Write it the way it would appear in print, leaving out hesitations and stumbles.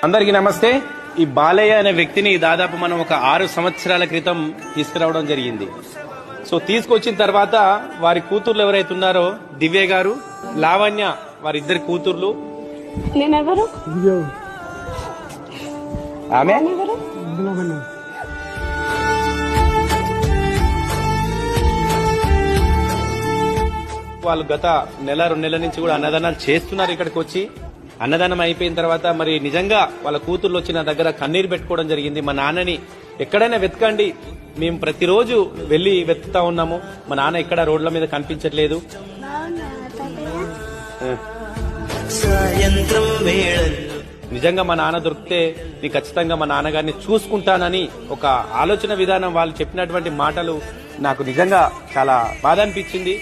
అందరికీ నమస్తే. ఈ బాలయ్య అనే వ్యక్తిని దాదాపు మనం ఒక 6 సంవత్సరాల క్రితం తీసుకురావడం జరిగింది. సో తీసుకొచ్చిన తర్వాత వారి కూతుర్లు ఎవరైతే ఉన్నారో దివ్య గారు, లావణ్య, వారిద్దరి కూతుర్లు. ఆమె వాళ్ళు గత 1-2 నెలల నుంచి కూడా అన్నదానాలు చేస్తున్నారు. ఇక్కడికి వచ్చి అన్నదానం అయిపోయిన తర్వాత మరి నిజంగా వాళ్ళ కూతుర్లు వచ్చి నా దగ్గర కన్నీరు పెట్టుకోవడం జరిగింది. మా నాన్నని ఎక్కడైనా వెతకండి, మేము ప్రతిరోజు వెళ్లి వెతుకుతా ఉన్నాము, మా నాన్న ఎక్కడ రోడ్ల మీద కనిపించట్లేదు. నిజంగా మా నాన్న దొరికితే నేను ఖచ్చితంగా మా నాన్నగారిని చూసుకుంటానని ఒక ఆలోచన విధానం, వాళ్ళు చెప్పినటువంటి మాటలు నాకు నిజంగా చాలా బాధ అనిపించింది.